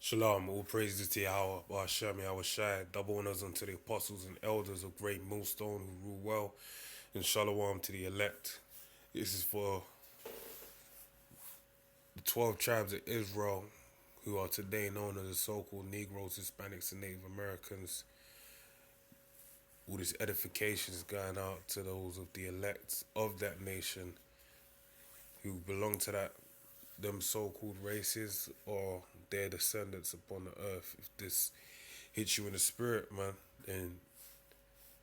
Shalom, all praises to Yahweh, Hashem, Yahweh Shai, double honors unto the apostles and elders of GreatMillStone who rule well, and shalom to the elect. This is for the 12 tribes of Israel, who are today known as the so-called Negroes, Hispanics, and Native Americans. All this edification is going out to those of the elect of that nation who belong to them so-called races or their descendants upon the earth. If this hits you in the spirit, man, then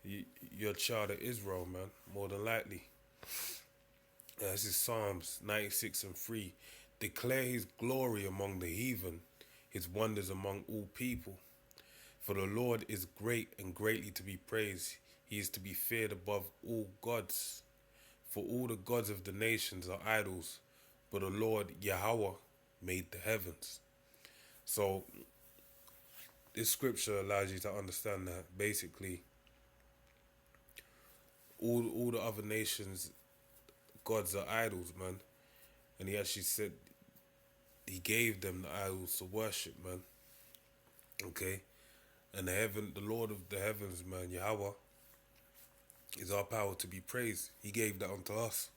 you're a child of Israel, man, more than likely. This is Psalms 96:3. Declare his glory among the heathen, his wonders among all people. For the Lord is great and greatly to be praised. He is to be feared above all gods. For all the gods of the nations are idols, but the Lord Yahweh made the heavens. So this scripture allows you to understand that basically all the other nations' gods are idols, man. And he actually said he gave them the idols to worship, man. Okay? And the Lord of the heavens, man, Yahweh, is our power to be praised. He gave that unto us.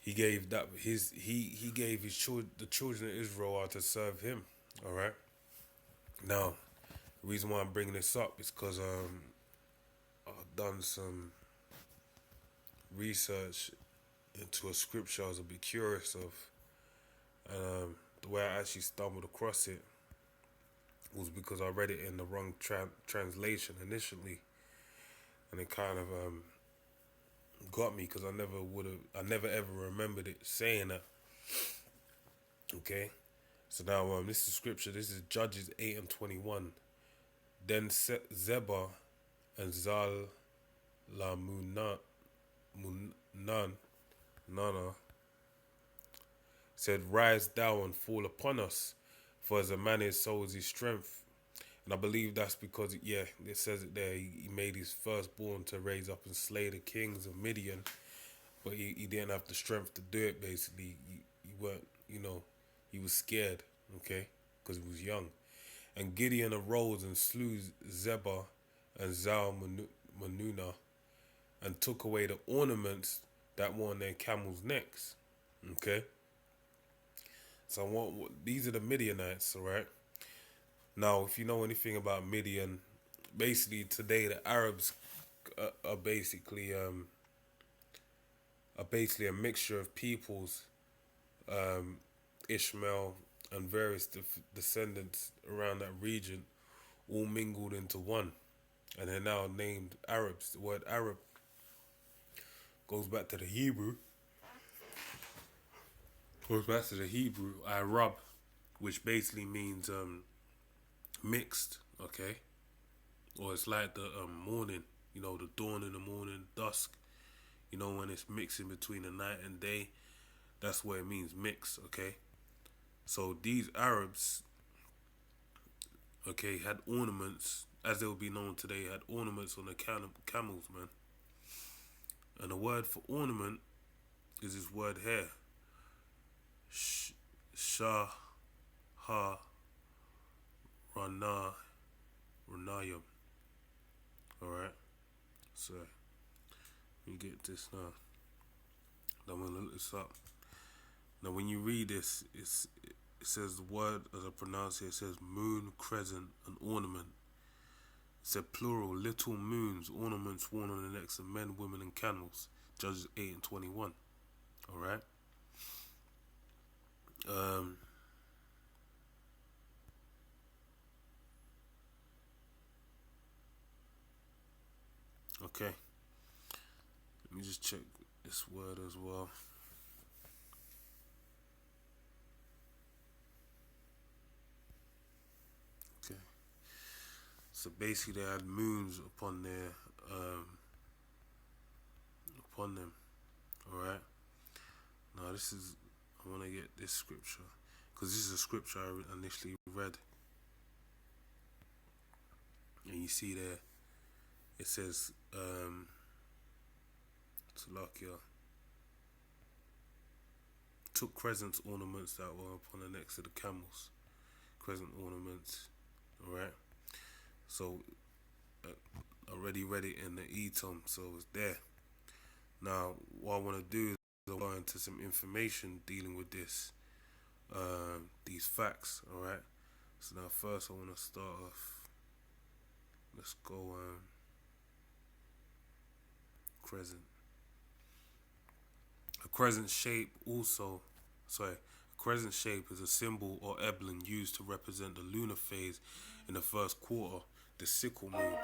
He gave that he gave the children of Israel are to serve him. All right. Now, the reason why I'm bringing this up is because I've done some research into a scripture I was a bit curious of, and the way I actually stumbled across it was because I read it in the wrong translation initially, and it kind of got me because I never ever remembered it saying that. Okay, so now this is scripture. This is Judges 8:21. Then Zebah and Nana said, "Rise thou and fall upon us, for as a man is, so is his strength." And I believe that's because, it says it there, he made his firstborn to raise up and slay the kings of Midian, but he didn't have the strength to do it, basically. He weren't, he was scared, okay, because he was young. And Gideon arose and slew Zebah and Zalmunna and took away the ornaments that were on their camels' necks, okay. So these are the Midianites, all right? Now, if you know anything about Midian, basically today the Arabs are basically a mixture of peoples, Ishmael and various descendants around that region, all mingled into one, and they're now named Arabs. The word Arab goes back to the Hebrew. Arab, which basically means mixed, okay? Or it's like the morning, the dawn in the morning, dusk, when it's mixing between the night and day. That's what it means, mix, okay? So these Arabs, okay, had ornaments, as they will be known today, had ornaments on the camels, man. And the word for ornament is this word here, Shah Ha Ranayam. Alright, so let me get this now. I'm gonna look this up. Now, when you read this, it says the word as I pronounce it. It says moon, crescent, and ornament. It said plural, little moons, ornaments worn on the necks of men, women, and camels. Judges 8:21. Alright. Okay. Let me just check this word as well. Okay. So basically they had moons upon them. Alright. Now I want to get this scripture, because this is a scripture I initially read. And you see there, it says, Salakia. took crescent ornaments that were upon the necks of the camels. Crescent ornaments, alright? So, I already read it in the ETOM, so it's there. Now, what I want to do is go into some information dealing with this, these facts, alright? So now first I want to start off, let's go, crescent. A crescent shape is a symbol or emblem used to represent the lunar phase in the first quarter, the sickle moon,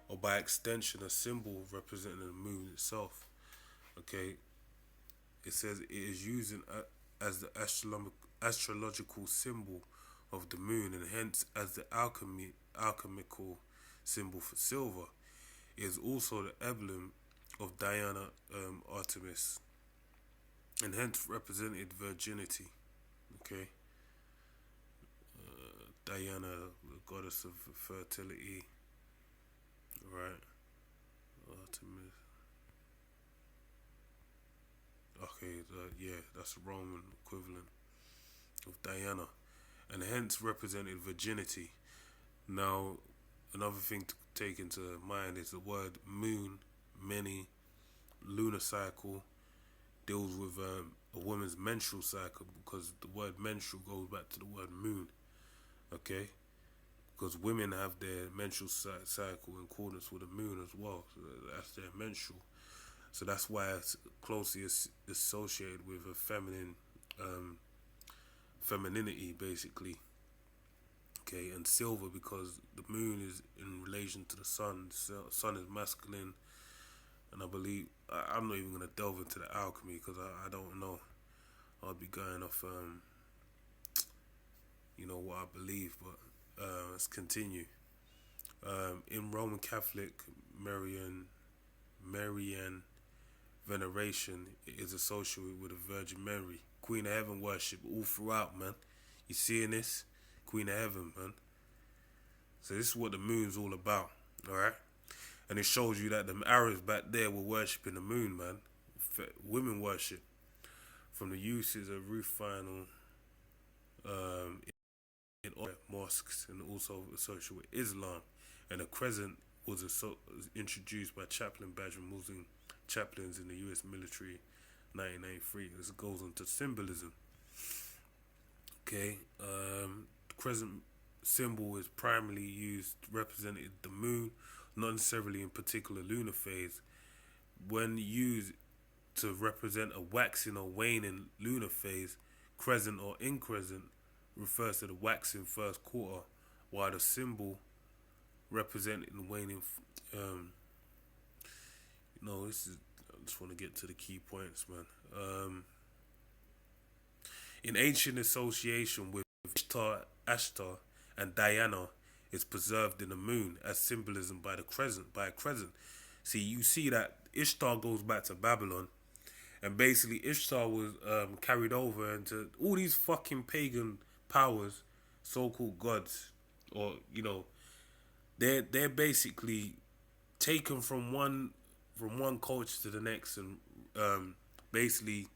or by extension a symbol representing the moon itself. Okay, it says it is used as the astrological symbol of the moon, and hence as the alchemical symbol for silver. It is also the emblem of Diana, Artemis, and hence represented virginity. Okay, Diana, the goddess of fertility, right? Artemis. Okay, that's the Roman equivalent of Diana, and hence represented virginity. Now, another thing to take into mind is the word moon, many, lunar cycle, deals with a woman's menstrual cycle, because the word menstrual goes back to the word moon, okay? Because women have their menstrual cycle in accordance with the moon as well, so that's their menstrual. So that's why it's closely associated with a feminine, femininity, basically. Okay, and silver because the moon is in relation to the sun. The sun is masculine, and I believe I'm not even gonna delve into the alchemy because I don't know. I'll be going off, what I believe. But let's continue. In Roman Catholic Marian veneration, it is associated with the Virgin Mary, Queen of Heaven worship all throughout, man. You seeing this? Queen of Heaven, man. So this is what the moon's all about, alright? And it shows you that the Arabs back there were worshipping the moon, man. Women worship. From the uses of Rufinal in mosques, and also associated with Islam. And the crescent was introduced by chaplain badge Muslim chaplains in the U.S. military 1993. This goes into symbolism. Okay, the crescent symbol is primarily used representing the moon, not necessarily in particular lunar phase. When used to represent a waxing or waning lunar phase, crescent or increscent refers to the waxing first quarter, while the symbol representing waning. I just want to get to the key points, man. In ancient association with Ashtar, and Diana is preserved in the moon as symbolism by a crescent. See, you see that Ishtar goes back to Babylon, and basically Ishtar was carried over into all these fucking pagan powers, so-called gods, or they're basically taken from one culture to the next, and basically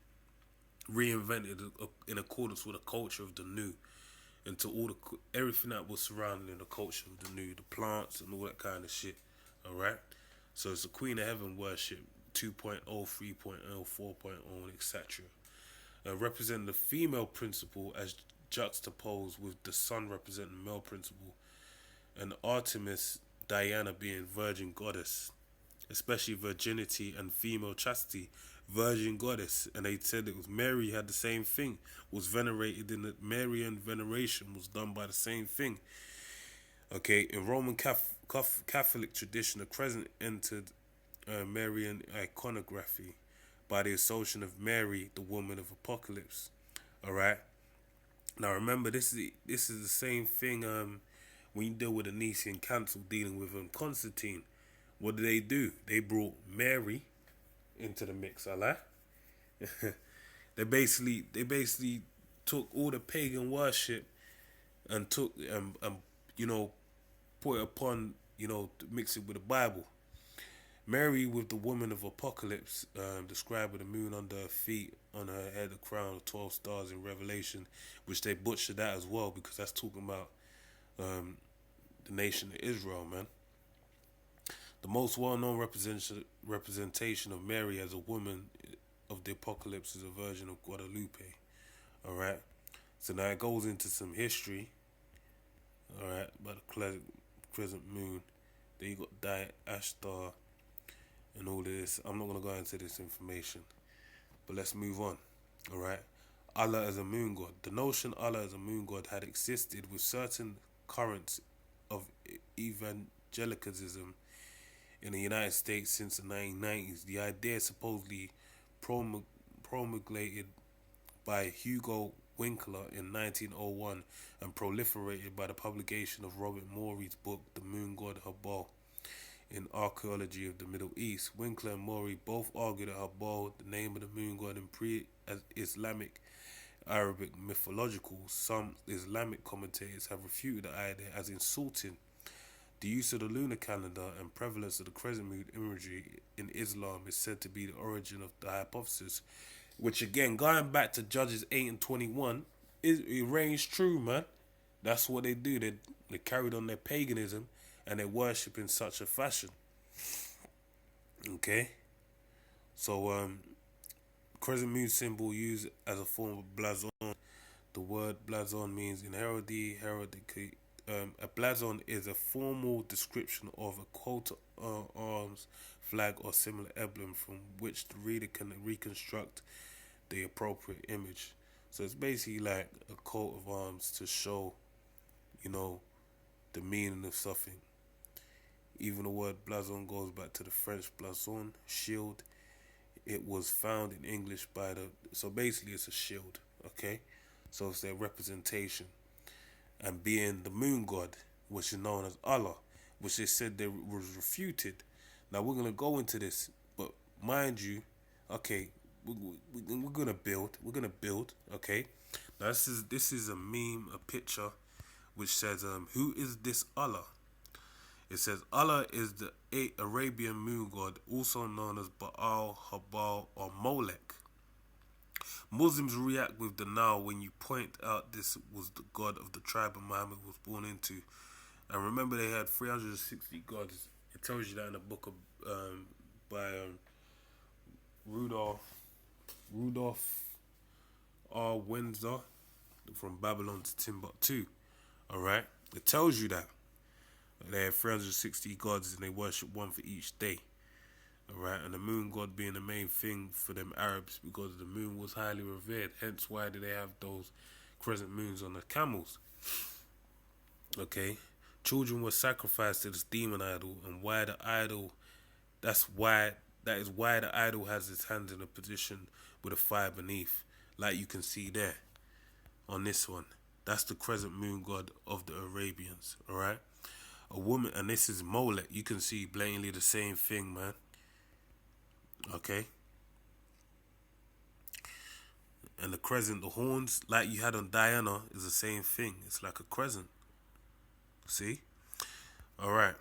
reinvented in accordance with the culture of the new, into everything that was surrounding the culture of the new, the plants and all that kind of shit. All right, so it's the Queen of Heaven worship 2.0, 3.0, 4.0, etc. Representing the female principle as juxtaposed with the sun representing the male principle, and Artemis, Diana being virgin goddess, especially virginity and female chastity, virgin goddess. And they said it was Mary had the same thing, was venerated in the Marian veneration, was done by the same thing. Okay, in Roman Catholic tradition, the crescent entered Marian iconography by the association of Mary, the woman of Apocalypse. All right. Now remember, this is the same thing when you deal with the Nicene Council dealing with Constantine. What do? They brought Mary into the mix, alright? They basically took all the pagan worship and took put it upon, to mix it with the Bible. Mary, with the woman of Apocalypse, described with the moon under her feet, on her head a crown of 12 stars in Revelation, which they butchered that as well because that's talking about the nation of Israel, man. The most well-known representation of Mary as a woman of the Apocalypse is a Virgin of Guadalupe. All right. So now it goes into some history. All right, about the crescent moon. Then you got Diet Ashtar and all of this. I'm not gonna go into this information, but let's move on. All right. Allah as a moon god. The notion Allah as a moon god had existed with certain currents of evangelicalism in the United States since the 1990s. The idea supposedly promulgated by Hugo Winkler in 1901 and proliferated by the publication of Robert Morey's book, The Moon God Habal, in Archaeology of the Middle East. Winkler and Morey both argued that Habal, the name of the moon god in pre-Islamic Arabic mythological, some Islamic commentators have refuted the idea as insulting. The use of the lunar calendar and prevalence of the crescent moon imagery in Islam is said to be the origin of the hypothesis, which again, going back to Judges 8 and 21, it reigns true, man. That's what they do. They carried on their paganism and they worship in such a fashion. Okay? So, crescent moon symbol used as a form of blazon. The word blazon means in heraldry. A blazon is a formal description of a coat of arms, flag, or similar emblem from which the reader can reconstruct the appropriate image. So it's basically like a coat of arms to show, the meaning of something. Even the word blazon goes back to the French blason, shield. It was found in English so basically it's a shield, okay? So it's their representation. And being the moon god, which is known as Allah, which they said they was refuted. Now we're going to go into this, but mind you, okay, we're going to build, okay? Now this is a meme, a picture, which says, who is this Allah? It says, Allah is the Arabian moon god, also known as Baal, Habal, or Molech. Muslims react with denial when you point out this was the god of the tribe Muhammad was born into. And remember, they had 360 gods. It tells you that in the book of by Rudolph R. Windsor, from Babylon to Timbuktu. Alright? It tells you that. They have 360 gods and they worship one for each day. Alright, and the moon god being the main thing for them Arabs because the moon was highly revered. Hence why do they have those crescent moons on the camels. Okay. Children were sacrificed to this demon idol, and why the idol that is why the idol has its hands in a position with a fire beneath, like you can see there on this one. That's the crescent moon god of the Arabians. Alright. A woman, and this is Molech. You can see blatantly the same thing, man. Okay. And the crescent, the horns, like you had on Diana, is the same thing. It's like a crescent. See? Alright.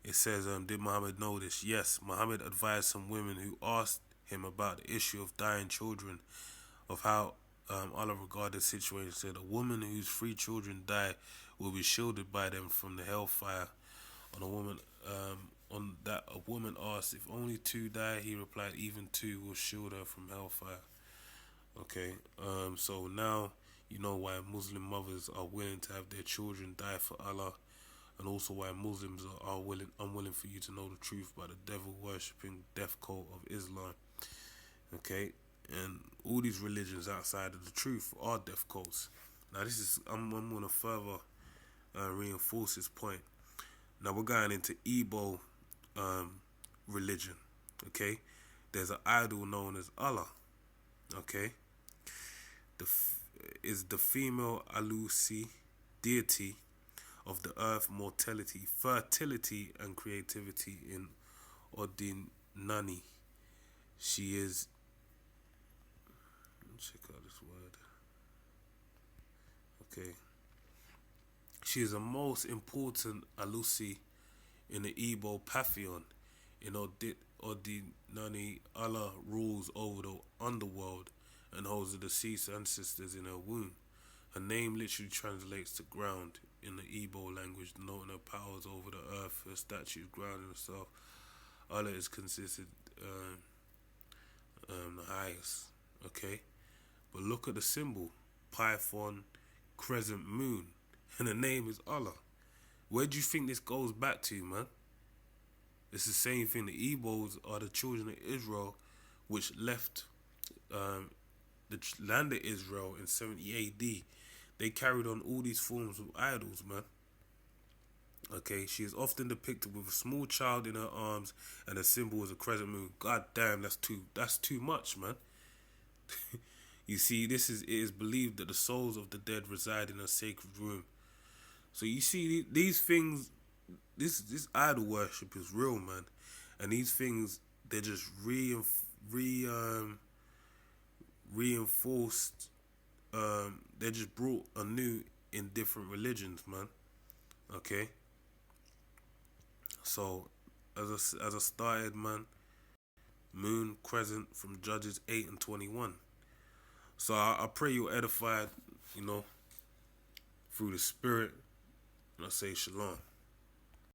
It says, did Muhammad know this? Yes, Muhammad advised some women who asked him about the issue of dying children, of how Allah regarded the situation. Said, a woman whose 3 children die will be shielded by them from the hellfire. On a woman asked, if only 2 die, he replied, even 2 will shield her from hellfire. Okay, so now you know why Muslim mothers are willing to have their children die for Allah, and also why Muslims are unwilling for you to know the truth about the devil worshipping death cult of Islam. Okay, and all these religions outside of the truth are death cults. Now I'm going to further reinforce this point. Now we're going into Igbo religion. Okay, there's an idol known as Allah. Okay, is the female Alusi deity of the earth, mortality, fertility, and creativity in Odinani. She is. Check out this word. Okay. She is the most important Alusi in the Igbo pantheon. In Odinani, Allah rules over the underworld and holds the deceased ancestors in her womb. Her name literally translates to ground in the Igbo language, denoting her powers over the earth. Her statue is grounded in herself. Allah is considered the highest. Okay? But look at the symbol. Python, crescent moon. And the name is Allah. Where do you think this goes back to, man? It's the same thing. The Igbos are the children of Israel, which left the land of Israel in 70 AD. They carried on all these forms of idols, man. Okay, she is often depicted with a small child in her arms, and the symbol is a crescent moon. God damn, that's too much, man. You see, it is believed that the souls of the dead reside in a sacred room. So you see, these things, this idol worship is real, man, and these things, they're just reinforced. They're just brought anew in different religions, man. Okay. So as I started, man, moon crescent from Judges 8:21. So I pray you're edified, through the Spirit, and I say shalom.